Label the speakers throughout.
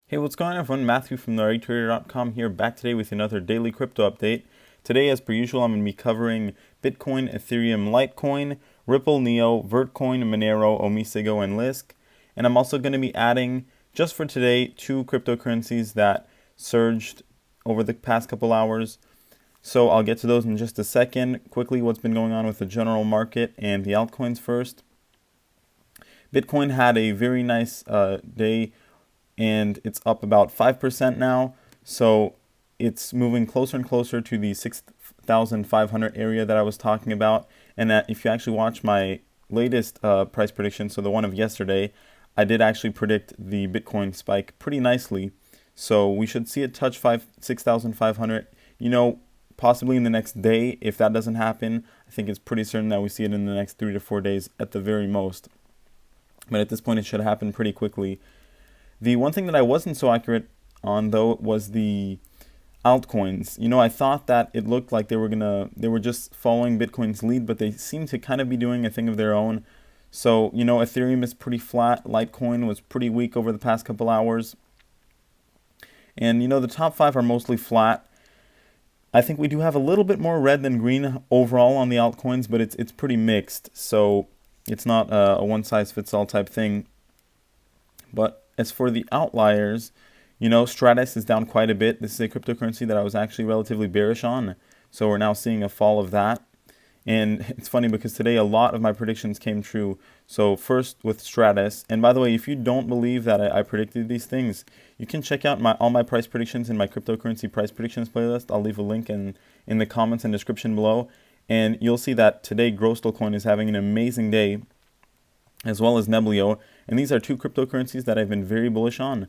Speaker 1: Hey, what's going on everyone? Matthew from TheRightTrader.com here, back today with another daily crypto update. Today, as per usual, I'm going to be covering Bitcoin, Ethereum, Litecoin, Ripple, Neo, Vertcoin, Monero, Omisego, and Lisk. And I'm also going to be adding, just for today, two cryptocurrencies that surged over the past couple hours. So I'll get to those in just a second. Quickly, what's been going on with the general market and the altcoins first. Bitcoin had a very nice day, and it's up about 5% now. So it's moving closer and closer to the 6,500 area that I was talking about. And that if you actually watch my latest price prediction, so the one of yesterday, I did actually predict the Bitcoin spike pretty nicely. So we should see it touch 6,500, possibly in the next day. If that doesn't happen, I think it's pretty certain that we see it in the next 3 to 4 days at the very most. But at this point, it should happen pretty quickly. The one thing that I wasn't so accurate on, though, was the altcoins. I thought that it looked like they were just following Bitcoin's lead, but they seem to kind of be doing a thing of their own. So, Ethereum is pretty flat. Litecoin was pretty weak over the past couple hours. And, the top five are mostly flat. I think we do have a little bit more red than green overall on the altcoins, but it's pretty mixed. So it's not a one-size-fits-all type thing. But as for the outliers, Stratus is down quite a bit. This is a cryptocurrency that I was actually relatively bearish on. So we're now seeing a fall of that. And it's funny because today a lot of my predictions came true. So first with Stratus. And by the way, if you don't believe that I predicted these things, you can check out all my price predictions in my cryptocurrency price predictions playlist. I'll leave a link in the comments and description below. And you'll see that today Coin is having an amazing day, as well as NEBL. And these are two cryptocurrencies that I've been very bullish on.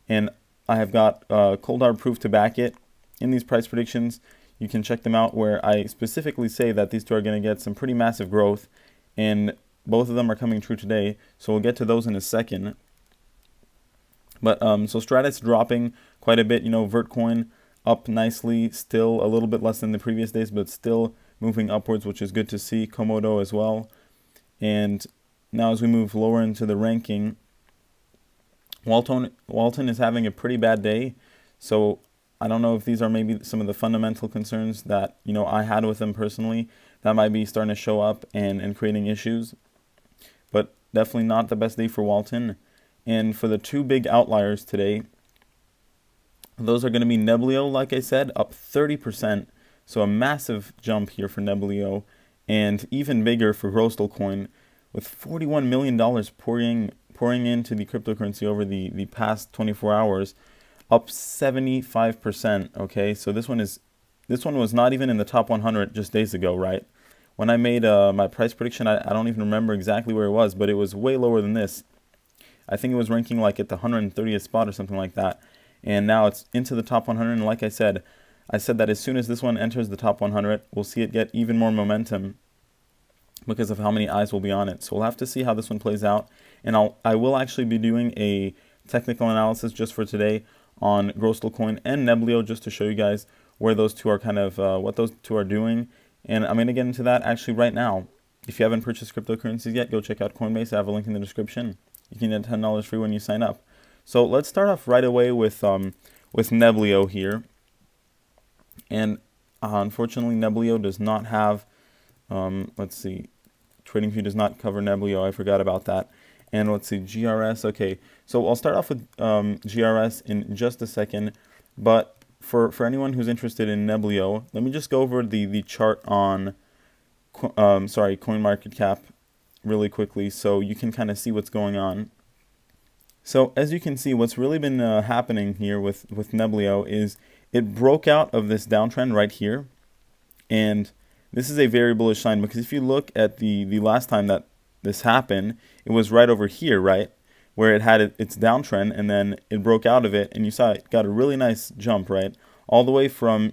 Speaker 1: And I have got cold hard proof to back it in these price predictions. You can check them out where I specifically say that these two are going to get some pretty massive growth. And both of them are coming true today. So we'll get to those in a second. But so Stratus dropping quite a bit. Vertcoin up nicely. Still a little bit less than the previous days, but still moving upwards, which is good to see. Komodo as well. And now as we move lower into the ranking, Walton is having a pretty bad day. So I don't know if these are maybe some of the fundamental concerns that I had with them personally that might be starting to show up and creating issues. But definitely not the best day for Walton. And for the two big outliers today, those are going to be NEBL, like I said, up 30%. So a massive jump here for NEBL, and even bigger for Coin, with $41 million pouring into the cryptocurrency over the past 24 hours, up 75%. Okay, so this one was not even in the top 100 just days ago, right? When I made my price prediction, I don't even remember exactly where it was, but it was way lower than this. I think it was ranking like at the 130th spot or something like that, and now it's into the top 100. And like I said that as soon as this one enters the top 100, we'll see it get even more momentum, because of how many eyes will be on it. So we'll have to see how this one plays out. And I will actually be doing a technical analysis just for today on Coin and NEBL, just to show you guys where those two are kind of, what those two are doing. And I'm going to get into that actually right now. If you haven't purchased cryptocurrencies yet, go check out Coinbase. I have a link in the description. You can get $10 free when you sign up. So let's start off right away with NEBL here. And unfortunately, NEBL does not have, let's see, TradingView does not cover NEBL. I forgot about that. And let's see, GRS. Okay, so I'll start off with GRS in just a second. But for anyone who's interested in NEBL, let me just go over the chart on CoinMarketCap really quickly, so you can kind of see what's going on. So as you can see, what's really been happening here with NEBL is it broke out of this downtrend right here, and this is a very bullish sign, because if you look at the last time that this happened, it was right over here, right, where it had its downtrend, and then it broke out of it, and you saw it got a really nice jump, right, all the way from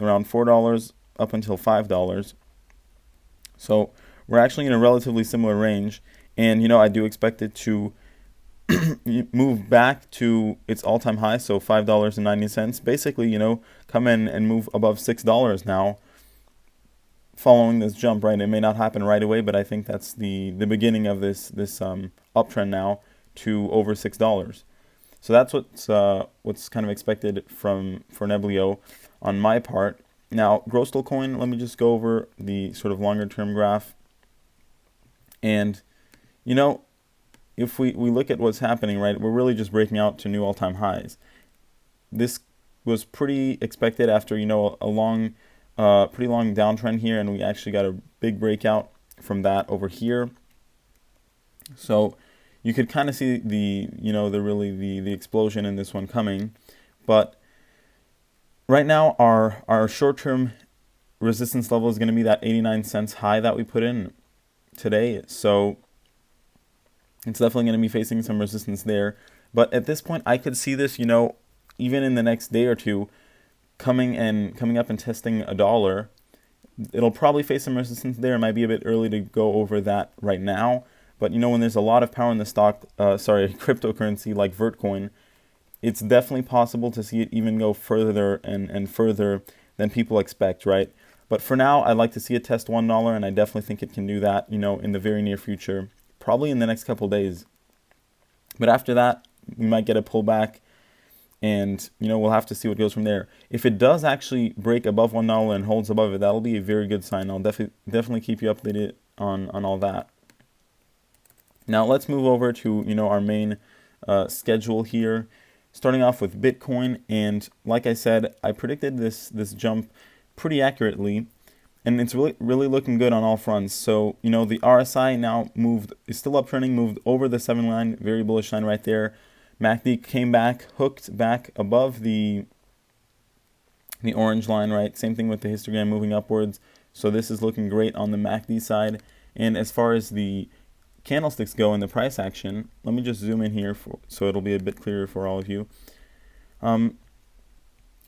Speaker 1: around $4 up until $5. So we're actually in a relatively similar range, and I do expect it to move back to its all-time high, so $5.90. Basically, come in and move above $6 now, following this jump, right? It may not happen right away, but I think that's the beginning of this uptrend now to over $6. So that's what's kind of expected for NEBL on my part. Now, Grosstal coin, let me just go over the sort of longer term graph. And, you know, if we look at what's happening, right, we're really just breaking out to new all-time highs. This was pretty expected after, you know, a pretty long downtrend here, and we actually got a big breakout from that over here. So you could kind of see the explosion in this one coming. But right now, our short-term resistance level is going to be that 89 cents high that we put in today. So it's definitely going to be facing some resistance there. But at this point, I could see this, you know, even in the next day or two, coming up and testing $1. It'll probably face some resistance there. It might be a bit early to go over that right now. But, you know, when there's a lot of power in the cryptocurrency like Vertcoin, it's definitely possible to see it even go further and further than people expect, right? But for now, I'd like to see it test $1, and I definitely think it can do that, you know, in the very near future, probably in the next couple days. But after that, we might get a pullback, and, you know, we'll have to see what goes from there. If it does actually break above $1 and holds above it, that'll be a very good sign. I'll definitely keep you updated on all that. Now let's move over to, you know, our main schedule here. Starting off with Bitcoin, and like I said, I predicted this jump pretty accurately, and it's really looking good on all fronts. So, you know, the RSI now is still uptrending, moved over the 7 line, very bullish line right there. MACD came back, hooked back above the orange line, right? Same thing with the histogram moving upwards. So this is looking great on the MACD side. And as far as the candlesticks go in the price action, let me just zoom in here so it'll be a bit clearer for all of you.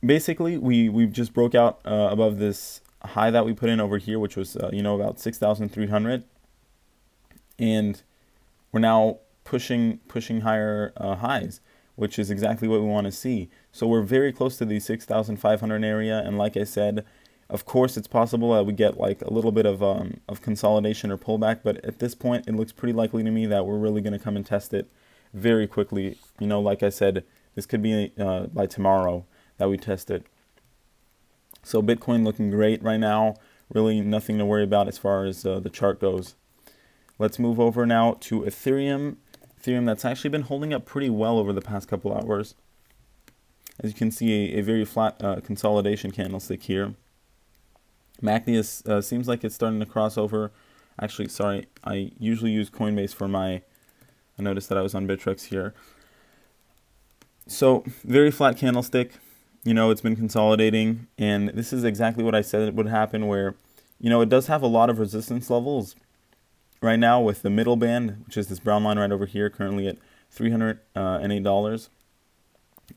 Speaker 1: Basically, we just broke out above this high that we put in over here, which was you know, about 6,300, and we're now pushing higher highs, which is exactly what we want to see. So we're very close to the 6,500 area, and like I said, of course, it's possible that we get like a little bit of consolidation or pullback, but at this point, it looks pretty likely to me that we're really going to come and test it very quickly. You know, like I said, this could be by tomorrow that we test it. So Bitcoin looking great right now. Really nothing to worry about as far as the chart goes. Let's move over now to Ethereum. Ethereum that's actually been holding up pretty well over the past couple hours. As you can see, a very flat consolidation candlestick here. MACD seems like it's starting to cross over. Actually, sorry, I usually use Coinbase for I noticed that I was on Bittrex here. So, very flat candlestick. You know, it's been consolidating, and this is exactly what I said it would happen, where, you know, it does have a lot of resistance levels right now with the middle band, which is this brown line right over here, currently at $308.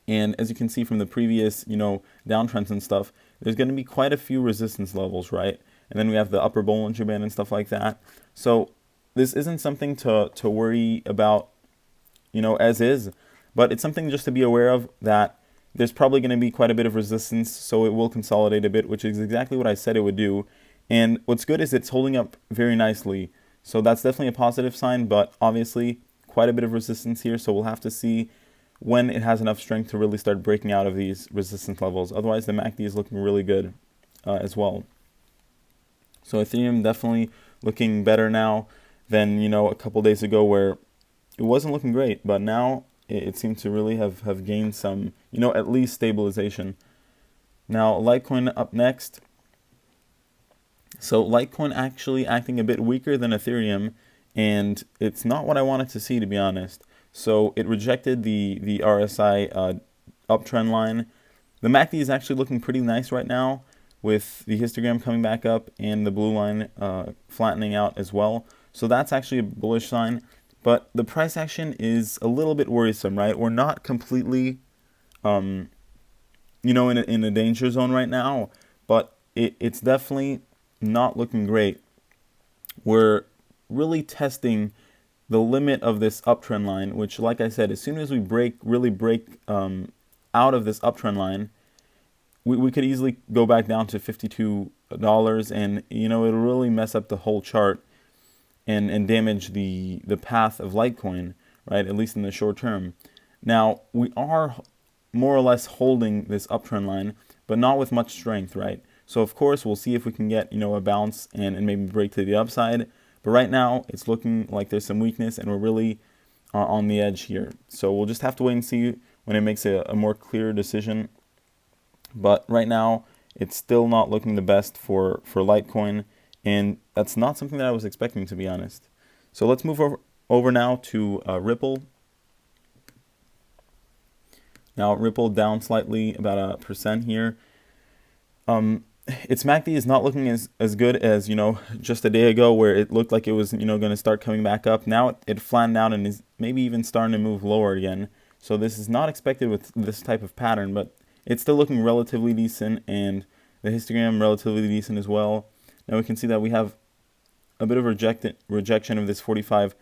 Speaker 1: And as you can see from the previous, you know, downtrends and stuff, there's going to be quite a few resistance levels, right? And then we have the upper Bollinger Band and stuff like that. So this isn't something to worry about, you know, as is, but it's something just to be aware of, that there's probably going to be quite a bit of resistance, so it will consolidate a bit, which is exactly what I said it would do. And what's good is it's holding up very nicely. So that's definitely a positive sign, but obviously quite a bit of resistance here, so we'll have to see when it has enough strength to really start breaking out of these resistance levels. Otherwise, the MACD is looking really good as well. So Ethereum definitely looking better now than, you know, a couple days ago, where it wasn't looking great, but now it seems to really have gained some, you know, at least stabilization. Now, Litecoin up next. So Litecoin actually acting a bit weaker than Ethereum, and it's not what I wanted to see, to be honest. So it rejected the RSI uptrend line. The MACD is actually looking pretty nice right now, with the histogram coming back up and the blue line flattening out as well. So that's actually a bullish sign. But the price action is a little bit worrisome, right? We're not completely, you know, in a danger zone right now, but it's definitely not looking great. We're really testing the limit of this uptrend line, which, like I said, as soon as we really break out of this uptrend line, we could easily go back down to $52, and, you know, it'll really mess up the whole chart and damage the path of Litecoin, right, at least in the short term. Now, we are more or less holding this uptrend line, but not with much strength, right? So of course, we'll see if we can get, a bounce and maybe break to the upside. But right now, it's looking like there's some weakness, and we're really on the edge here. So we'll just have to wait and see when it makes a more clear decision. But right now, it's still not looking the best for Litecoin, and that's not something that I was expecting, to be honest. So let's move over now to Ripple. Now Ripple down slightly, about 1% here. Its MACD is not looking as good as, just a day ago, where it looked like it was, going to start coming back up. Now it flattened out and is maybe even starting to move lower again. So this is not expected with this type of pattern, but it's still looking relatively decent, and the histogram relatively decent as well. Now we can see that we have a bit of rejection of this 45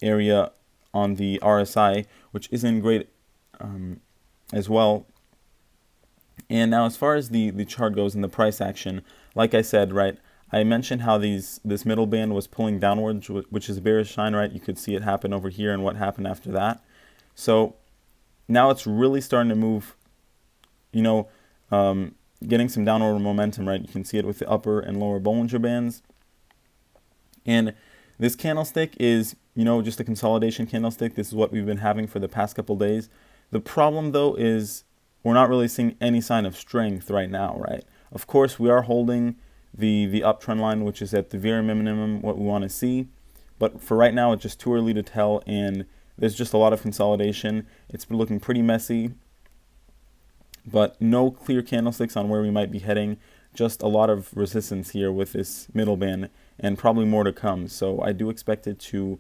Speaker 1: area on the RSI, which isn't great as well. And now as far as the chart goes and the price action, like I said, right, I mentioned how this middle band was pulling downwards, which is a bearish sign, right? You could see it happen over here and what happened after that. So now it's really starting to move, getting some downward momentum, right? You can see it with the upper and lower Bollinger Bands. And this candlestick is, just a consolidation candlestick. This is what we've been having for the past couple days. The problem, though, is we're not really seeing any sign of strength right now, right? Of course, we are holding the uptrend line, which is at the very minimum what we want to see. But for right now, it's just too early to tell, and there's just a lot of consolidation. It's been looking pretty messy, but no clear candlesticks on where we might be heading. Just a lot of resistance here with this middle band, and probably more to come. So I do expect it to,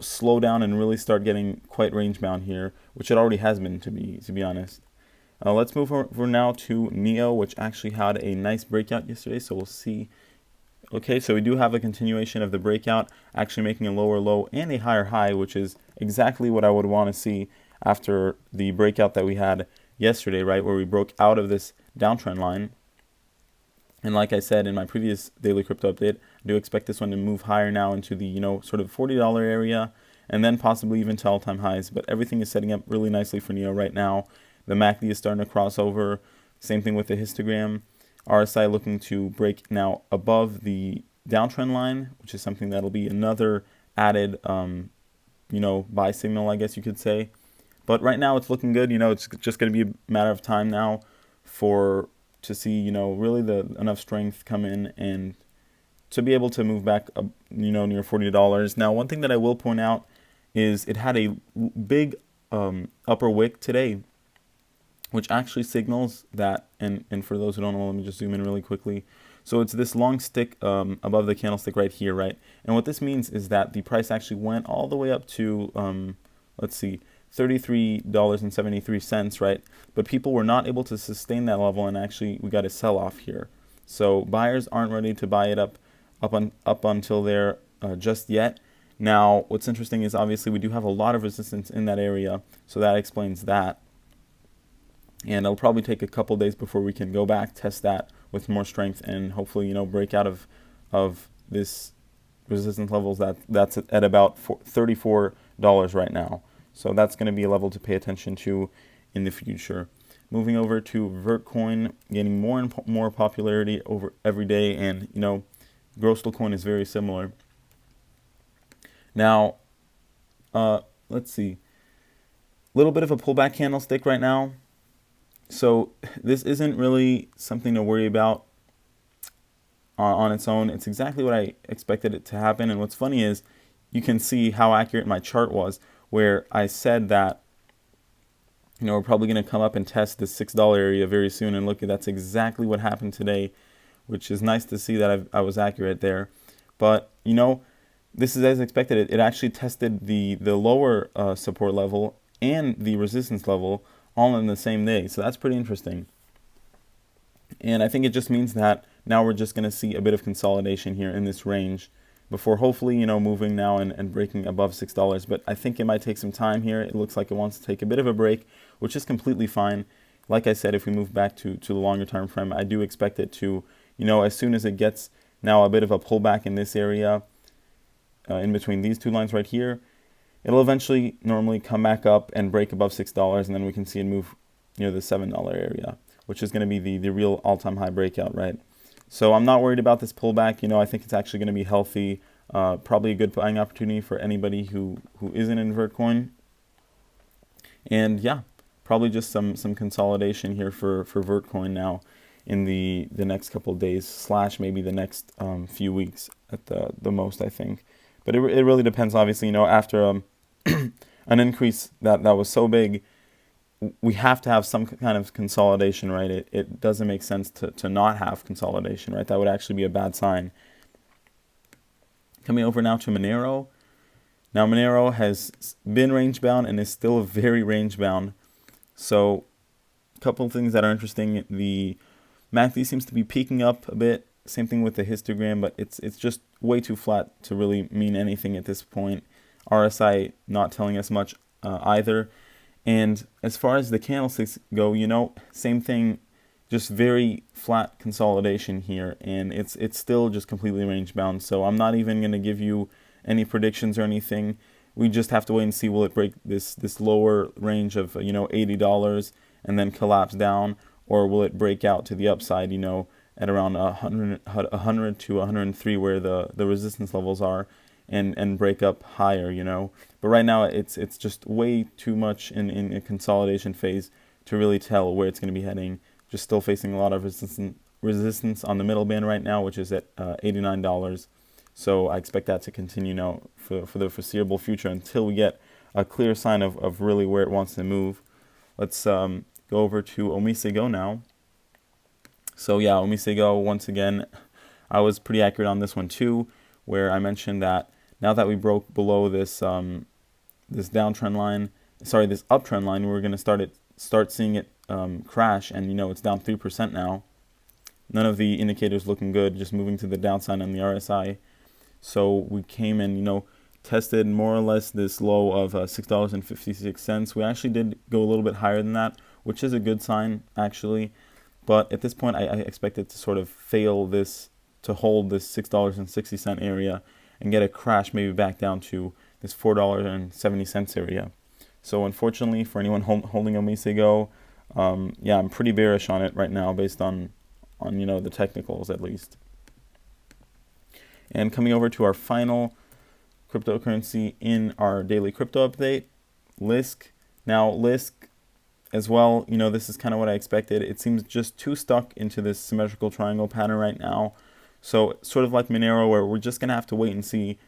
Speaker 1: slow down and really start getting quite range bound here, which it already has been, to be honest. Let's move over now to NEO, which actually had a nice breakout yesterday. So we'll see. Okay, so we do have a continuation of the breakout, actually making a lower low and a higher high, which is exactly what I would want to see after the breakout that we had yesterday, right, where we broke out of this downtrend line. And like I said in my previous daily crypto update, I do expect this one to move higher now into the, sort of $40 area, and then possibly even to all-time highs. But everything is setting up really nicely for NEO right now. The MACD is starting to cross over. Same thing with the histogram. RSI looking to break now above the downtrend line, which is something that'll be another added, buy signal, I guess you could say. But right now it's looking good. It's just going to be a matter of time now to see, really enough strength come in and to be able to move back up, near $40. Now, one thing that I will point out is it had a big upper wick today, which actually signals that, and for those who don't know, let me just zoom in really quickly. So it's this long stick above the candlestick right here, right? And what this means is that the price actually went all the way up to, let's see, $33.73, right? But people were not able to sustain that level, and actually we got a sell-off here. So buyers aren't ready to buy it up until there just yet. Now, what's interesting is obviously we do have a lot of resistance in that area, so that explains that. And it'll probably take a couple days before we can go back, test that with more strength, and hopefully, break out of this resistance levels that's at about $34 right now. So that's going to be a level to pay attention to in the future. Moving over to Vertcoin, gaining more and more popularity over every day, and Grossl is very similar. Now, let's see, a little bit of a pullback candlestick right now. So this isn't really something to worry about on its own. It's exactly what I expected it to happen. And what's funny is you can see how accurate my chart was, where I said that we're probably going to come up and test the $6 area very soon. And look, that's exactly what happened today, which is nice to see that I was accurate there. But this is as expected. It actually tested the lower support level and the resistance level all in the same day. So that's pretty interesting. And I think it just means that now we're just going to see a bit of consolidation here in this range before hopefully, moving now and breaking above $6. But I think it might take some time here. It looks like it wants to take a bit of a break, which is completely fine. Like I said, if we move back to the longer time frame, I do expect it to, as soon as it gets now a bit of a pullback in this area, in between these two lines right here, it'll eventually normally come back up and break above $6, and then we can see it move near the $7 area, which is going to be the real all-time high breakout, right? So I'm not worried about this pullback. I think it's actually going to be healthy. Probably a good buying opportunity for anybody who isn't in Vertcoin. And yeah, probably just some consolidation here for Vertcoin now in the next couple of days / maybe the next few weeks at the most, I think. But it really depends, obviously. After an increase that was so big, we have to have some kind of consolidation, right? It doesn't make sense to not have consolidation, right? That would actually be a bad sign. Coming over now to Monero. Now Monero has been range bound and is still very range bound. So a couple of things that are interesting. The MACD seems to be peaking up a bit. Same thing with the histogram, but it's just way too flat to really mean anything at this point. RSI not telling us much either. And as far as the candlesticks go, same thing, just very flat consolidation here, and it's still just completely range bound. So I'm not even going to give you any predictions or anything. We just have to wait and see, will it break this lower range of $80 and then collapse down, or will it break out to the upside, at around 100 to 103 where the resistance levels are, and break up higher, But right now it's just way too much in a consolidation phase to really tell where it's going to be heading. Just still facing a lot of resistance on the middle band right now, which is at $89. So I expect that to continue now for the foreseeable future until we get a clear sign of really where it wants to move. Let's go over to Omisego now. So yeah, Omisego, once again, I was pretty accurate on this one too, where I mentioned that now that we broke below this this uptrend line, we're going to start seeing it crash, and it's down 3% now. None of the indicators looking good, just moving to the downside on the RSI. So we came and tested more or less this low of $6.56. We actually did go a little bit higher than that, which is a good sign actually. But at this point, I expect it to sort of fail this, to hold this $6.60 area and get a crash maybe back down to this $4.70 area. So unfortunately for anyone holding Omisego, yeah, I'm pretty bearish on it right now based on the technicals at least. And coming over to our final cryptocurrency in our daily crypto update, Lisk. Now Lisk as well, this is kind of what I expected. It seems just too stuck into this symmetrical triangle pattern right now. So sort of like Monero, where we're just going to have to wait and see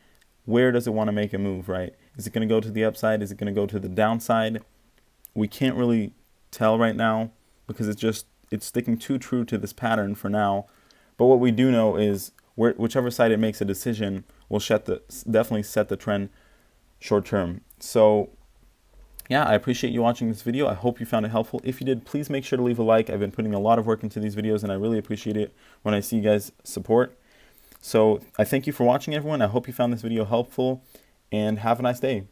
Speaker 1: where does it want to make a move, right? Is it going to go to the upside? Is it going to go to the downside? We can't really tell right now because it's sticking too true to this pattern for now. But what we do know is whichever side it makes a decision will definitely set the trend short term. So yeah, I appreciate you watching this video. I hope you found it helpful. If you did, please make sure to leave a like. I've been putting a lot of work into these videos, and I really appreciate it when I see you guys support. So I thank you for watching, everyone. I hope you found this video helpful, and have a nice day.